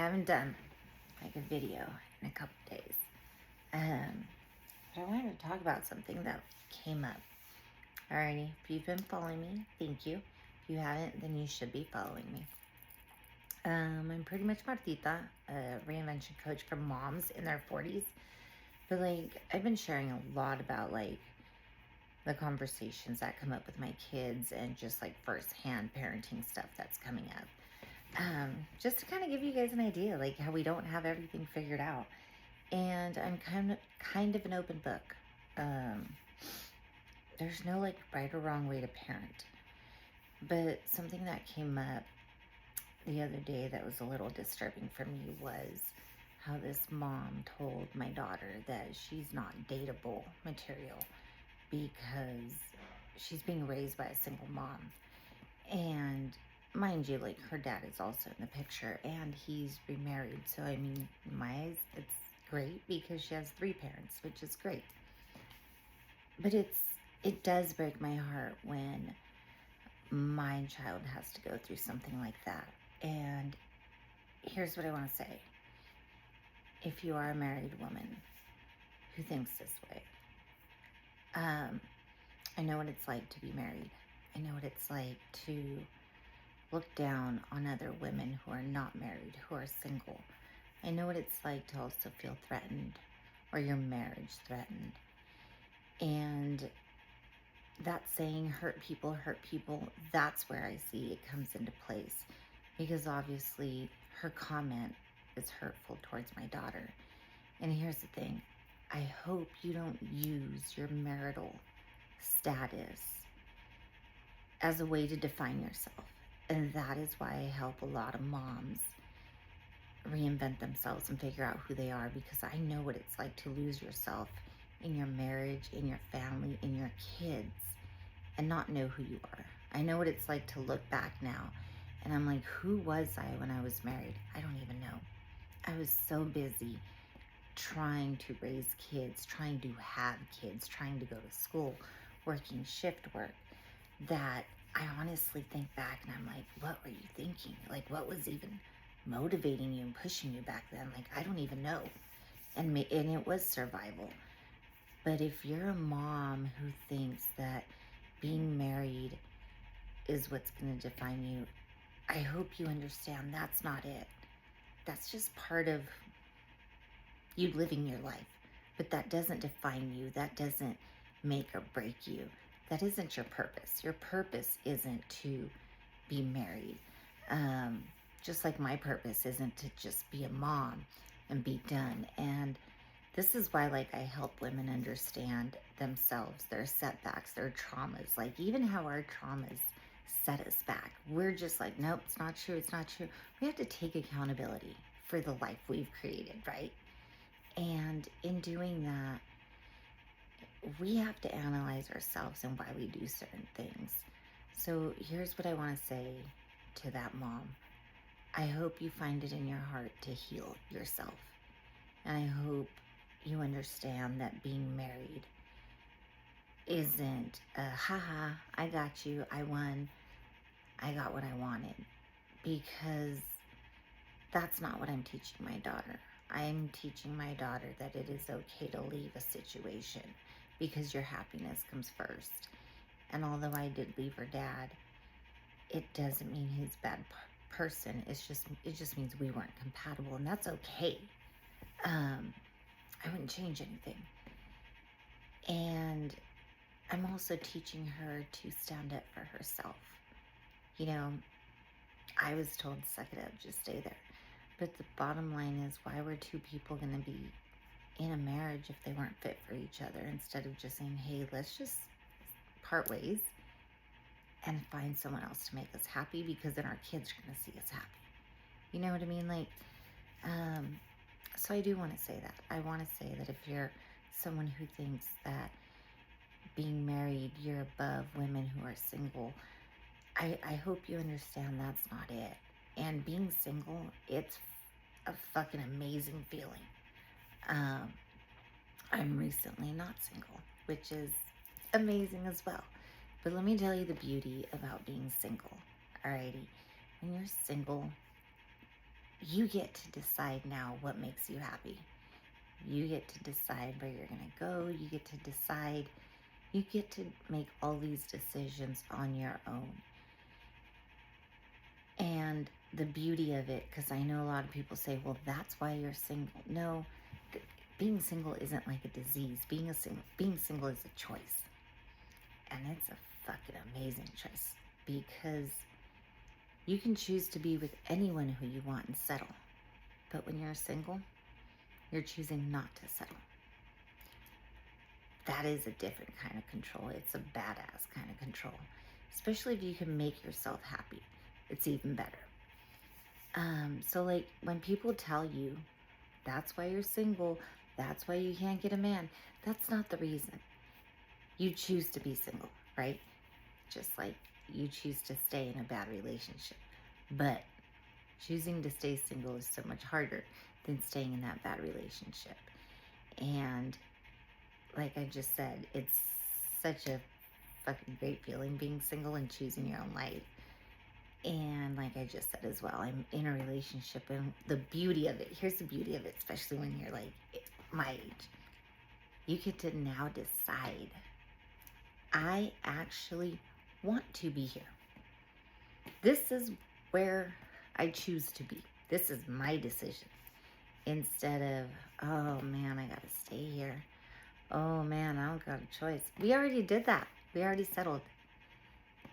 haven't done like a video in a couple days. But I wanted to talk about something that came up. Alrighty, if you've been following me, thank you. If you haven't, then you should be following me. I'm pretty much Martita, a reinvention coach for moms in their 40s. But like, I've been sharing a lot about like the conversations that come up with my kids and just like firsthand parenting stuff that's coming up. Just to kind of give you guys an idea, like how we don't have everything figured out. And I'm kind of an open book. There's no like right or wrong way to parent. But something that came up the other day that was a little disturbing for me was how this mom told my daughter that she's not dateable material because she's being raised by a single mom. And mind you, like her dad is also in the picture and he's remarried. So I mean, in my eyes, it's great because she has 3 parents, which is great. But it does break my heart when my child has to go through something like that. And here's what I want to say. If you are a married woman who thinks this way, I know what it's like to be married. I know what it's like to look down on other women who are not married, who are single. I know what it's like to also feel threatened or your marriage threatened. And that saying, hurt people, that's where I see it comes into place. Because obviously her comment is hurtful towards my daughter. And here's the thing. I hope you don't use your marital status as a way to define yourself. And that is why I help a lot of moms reinvent themselves and figure out who they are, because I know what it's like to lose yourself in your marriage, in your family, in your kids, and not know who you are. I know what it's like to look back now and I'm like, who was I when I was married? I don't even know. I was so busy trying to raise kids, trying to have kids, trying to go to school, working shift work, that I honestly think back and I'm like, what were you thinking? Like, what was even motivating you and pushing you back then? Like, I don't even know. And it was survival. But if you're a mom who thinks that being married is what's going to define you, I hope you understand that's not it. That's just part of you living your life. But that doesn't define you. That doesn't make or break you. That isn't your purpose. Your purpose isn't to be married. Just like my purpose isn't to just be a mom and be done. And this is why, like, I help women understand themselves, their setbacks, their traumas, like even how our traumas set us back. We're just like, nope, it's not true. It's not true. We have to take accountability for the life we've created, right? And in doing that, we have to analyze ourselves and why we do certain things. So here's what I want to say to that mom. I hope you find it in your heart to heal yourself. And I hope you understand that being married isn't a haha, I got you, I won, I got what I wanted. Because that's not what I'm teaching my daughter. I'm teaching my daughter that it is okay to leave a situation because your happiness comes first. And although I did leave her dad, it doesn't mean he's a bad person. It just means we weren't compatible, and that's okay. I wouldn't change anything. And I'm also teaching her to stand up for herself. You know, I was told, suck it up, just stay there. But the bottom line is, why were 2 people going to be in a marriage if they weren't fit for each other, instead of just saying, hey, let's just part ways and find someone else to make us happy, because then our kids are going to see us happy. You know what I mean? Like, so I do want to say that. I want to say that if you're someone who thinks that being married, you're above women who are single, I hope you understand that's not it. And being single, it's a fucking amazing feeling. I'm recently not single, which is amazing as well. But let me tell you the beauty about being single. Alrighty. When you're single, you get to decide now what makes you happy. You get to decide where you're going to go. You get to decide. You get to make all these decisions on your own. And the beauty of it, because I know a lot of people say, well, that's why you're single. No, being single isn't like a disease. Being single is a choice. And it's a fucking amazing choice, because you can choose to be with anyone who you want and settle. But when you're single, you're choosing not to settle. That is a different kind of control. It's a badass kind of control. Especially if you can make yourself happy. It's even better. So like when people tell you that's why you're single, that's why you can't get a man, that's not the reason. You choose to be single, right? Just like you choose to stay in a bad relationship. But choosing to stay single is so much harder than staying in that bad relationship. And like I just said, it's such a fucking great feeling being single and choosing your own life. And like I just said as well, I'm in a relationship, and the beauty of it, here's the beauty of it, especially when you're like my age, you get to now decide, I actually want to be here. This is where I choose to be. This is my decision. Instead of, oh man, I gotta stay here. Oh man, I don't got a choice. We already did that. We already settled.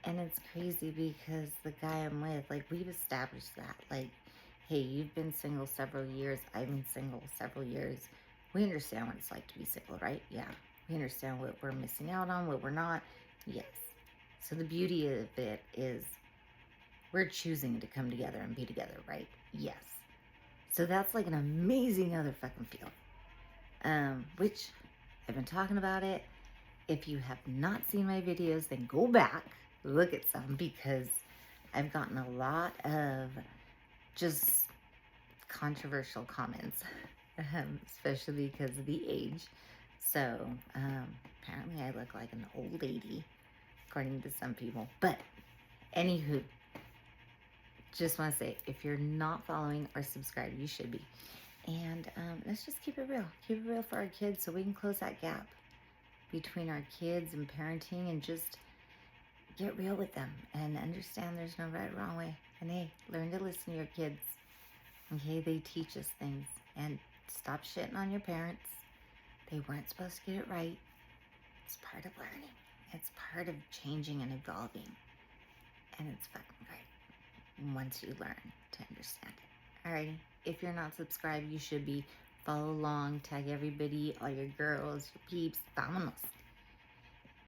And it's crazy because the guy I'm with, like, we've established that. Like, hey, you've been single several years. I've been single several years. We understand what it's like to be single, right? Yeah. We understand what we're missing out on, what we're not. Yes. So the beauty of it is we're choosing to come together and be together, right? Yes. So that's like an amazing other fucking feeling. Which I've been talking about it. If you have not seen my videos, then go back, look at some, because I've gotten a lot of just controversial comments, especially because of the age. So apparently I look like an old lady, according to some people. But anywho, just want to say, if you're not following or subscribed, you should be. And let's just keep it real. Keep it real for our kids so we can close that gap between our kids and parenting, and just get real with them and understand there's no right or wrong way. And hey, learn to listen to your kids. Okay, they teach us things. And stop shitting on your parents. They weren't supposed to get it right. It's part of learning. It's part of changing and evolving. And it's fucking great once you learn to understand it. Alrighty, if you're not subscribed, you should be. Follow along, tag everybody, all your girls, your peeps, vámonos.